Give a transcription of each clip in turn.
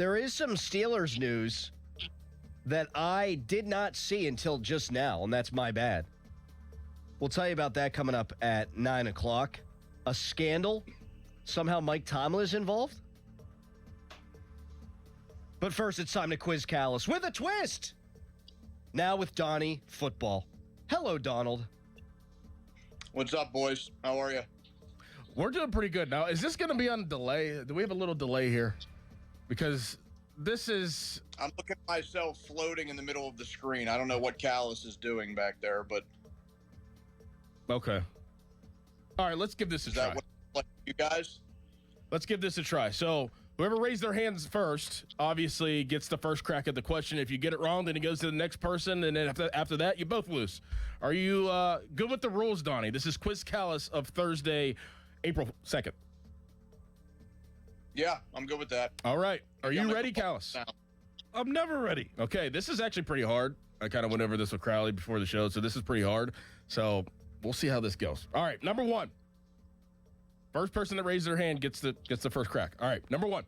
There is some Steelers news that I did not see until just now, and that's my bad. We'll tell you about that coming up at 9 o'clock. A scandal? Somehow Mike Tomlin is involved? But first, it's time to quiz Callas with a twist. Now with Donny Football. Hello, Donald. What's up, boys? How are you? We're doing pretty good. Now, is this going to be on delay? Do we have a little delay here? Because this is... I'm looking at myself floating in the middle of the screen. I don't know what Callas is doing back there, but... Okay. All right, let's give this a try. Is that what like you guys? Let's give this a try. So, whoever raised their hands first, obviously, gets the first crack at the question. If you get it wrong, then it goes to the next person, and then after that, you both lose. Are you good with the rules, Donnie? This is Quiz Callas of Thursday, April 2nd. Yeah, I'm good with that. All right. Are you ready, Callas? I'm never ready. Okay, this is actually pretty hard. I kind of went over this with Crowley before the show, so this is pretty hard. So, we'll see how this goes. All right, number one. First person that raised their hand gets the first crack. All right, number one.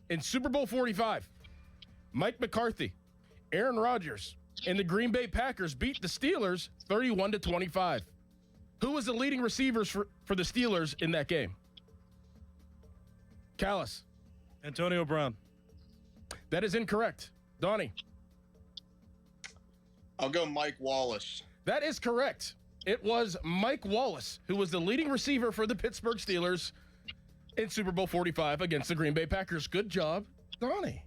In Super Bowl 45, Mike McCarthy, Aaron Rodgers, and the Green Bay Packers beat the Steelers 31-25. Who was the leading receivers for the Steelers in that game? Callas. Antonio Brown. That is incorrect. Donnie. I'll go Mike Wallace. That is correct. It was Mike Wallace who was the leading receiver for the Pittsburgh Steelers in Super Bowl 45 against the Green Bay Packers. Good job, Donnie.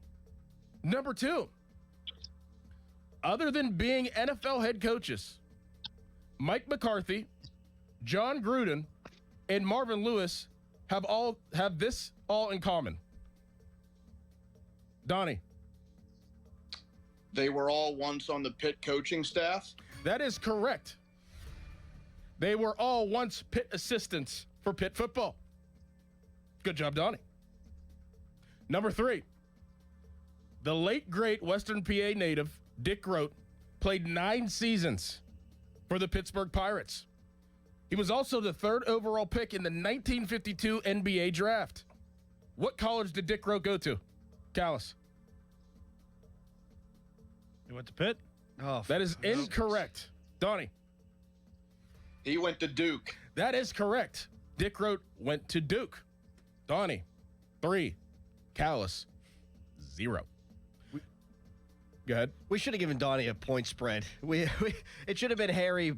Number two. Other than being NFL head coaches, Mike McCarthy, John Gruden, and Marvin Lewis have this all in common. Donnie. They were all once on the Pitt coaching staff. That is correct. They were all once Pitt assistants for Pitt football. Good job, Donnie. Number three. The late, great Western PA native, Dick Groat, played 9 seasons for the Pittsburgh Pirates. He was also the 3rd overall pick in the 1952 NBA draft. What college did Dick Groat go to? Callas. You went to Pitt? Oh, That is incorrect. Donnie. He went to Duke. That is correct. Dick Groat went to Duke. Donnie, 3. Callas, 0. Go ahead. We should have given Donnie a point spread. It should have been Harry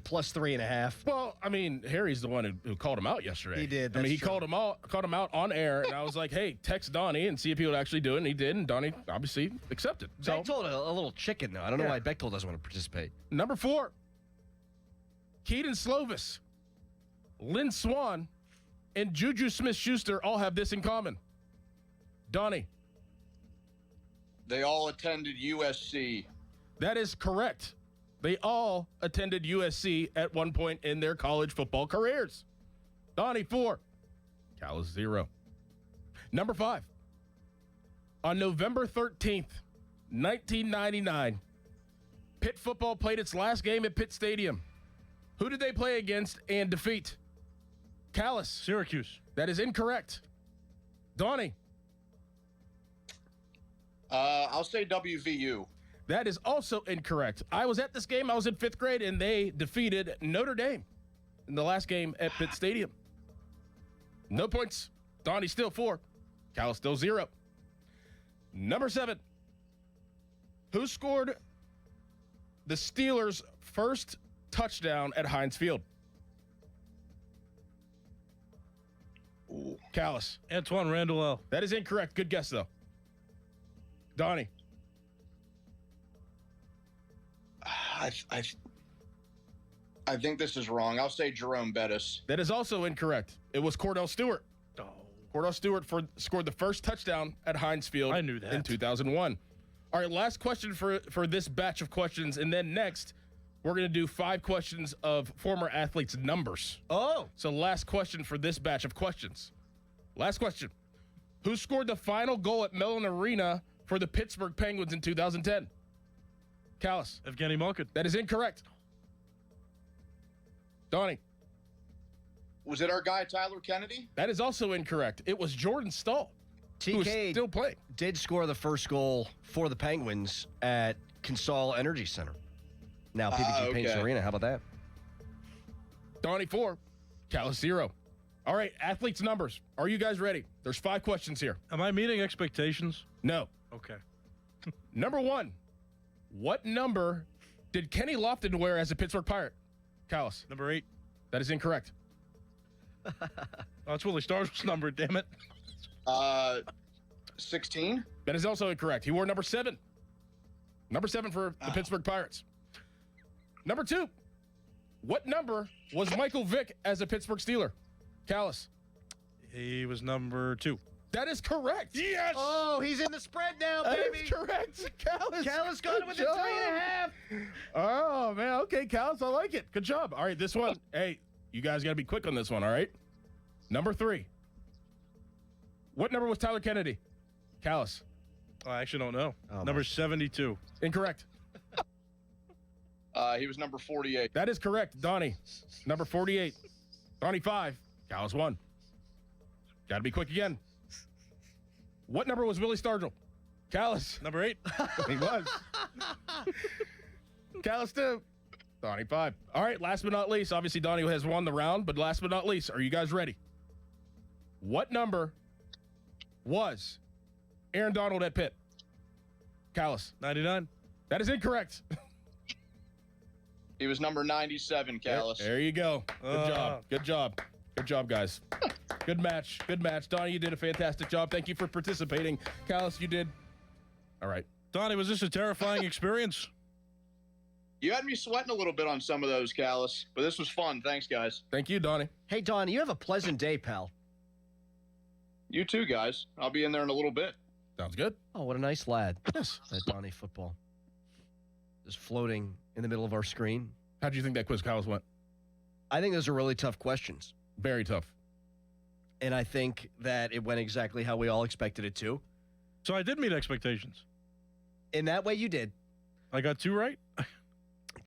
plus 3.5. Well, I mean, Harry's the one who called him out yesterday. He did. I mean, he that's true. called him out on air, and I was like, "Hey, text Donnie and see if he would actually do it." And he did, and Donnie obviously accepted. So, Bechtold a little chicken, though. I don't know why Bechtold doesn't want to participate. number 4, Keaton Slovis, Lynn Swan, and Juju Smith-Schuster all have this in common. Donnie. They all attended USC. That is correct. They all attended USC at one point in their college football careers. Donnie, 4. Callas, 0. Number 5. On November 13th, 1999, Pitt football played its last game at Pitt Stadium. Who did they play against and defeat? Callas. Syracuse. That is incorrect. Donnie. I'll say WVU. That is also incorrect. I was at this game. I was in 5th grade, and they defeated Notre Dame in the last game at Pitt Stadium. No points. Donnie still 4. Callas still 0. Number 7. Who scored the Steelers' first touchdown at Heinz Field? Ooh. Callas. Antoine Randall. That is incorrect. Good guess, though. Donnie. I think this is wrong. I'll say Jerome Bettis. That is also incorrect. It was Cordell Stewart. Oh. Cordell Stewart scored the first touchdown at Heinz Field. I knew that. In 2001. All right, last question for this batch of questions, and then next we're going to do 5 questions of former athletes' numbers. Oh. So last question for this batch of questions. Last question. Who scored the final goal at Mellon Arena for the Pittsburgh Penguins in 2010? Callas. Evgeny Malkin. That is incorrect. Donnie. Was it our guy Tyler Kennedy? That is also incorrect. It was Jordan Stahl. who is TK still playing. did score the first goal for the Penguins at Consol Energy Center. Now PPG Paints okay. Arena. How about that? Donnie 4, Callas 0. All right, athletes' numbers. Are you guys ready? There's 5 questions here. Am I meeting expectations? No. Okay. Number 1, what number did Kenny Lofton wear as a Pittsburgh Pirate? Callas. Number 8. That is incorrect. Oh, it's Willie Stargell's number, damn it. 16. That is also incorrect. He wore number 7. Number 7 for the Pittsburgh Pirates. Number 2, what number was Michael Vick as a Pittsburgh Steeler? Callas. He was number 2. That is correct. Yes! Oh, he's in the spread now, That baby. is correct. Callas. Callas got it with a Good 3.5. Oh, man. Okay, Callas, I like it. Good job. All right, this one. Hey, you guys got to be quick on this one, all right? Number 3. What number was Tyler Kennedy? Callas. I actually don't know. Oh, number my. 72. Incorrect. He was number 48. That is correct, Donnie. Number 48. Donnie 5. Callas 1. Got to be quick again. What number was Willie Stargell? Callas. Number 8. He was. Callas 2. Donnie 5. All right, last but not least, obviously Donnie has won the round, but last but not least, are you guys ready? What number was Aaron Donald at Pitt? Callas. 99. That is incorrect. He was number 97, Callas. There you go. Good job. Good job. Good job, guys. Good match. Good match. Donnie, you did a fantastic job. Thank you for participating. Callas, you did. All right. Donnie, was this a terrifying experience? You had me sweating a little bit on some of those, Callas, but this was fun. Thanks, guys. Thank you, Donnie. Hey, Don, you have a pleasant day, pal. You too, guys. I'll be in there in a little bit. Sounds good. Oh, what a nice lad. Yes. That Donny Football. Just floating in the middle of our screen. How do you think that quiz, Callas, went? I think those are really tough questions. Very tough. And I think that it went exactly how we all expected it to. So I did meet expectations. In that way, you did. I got 2 right?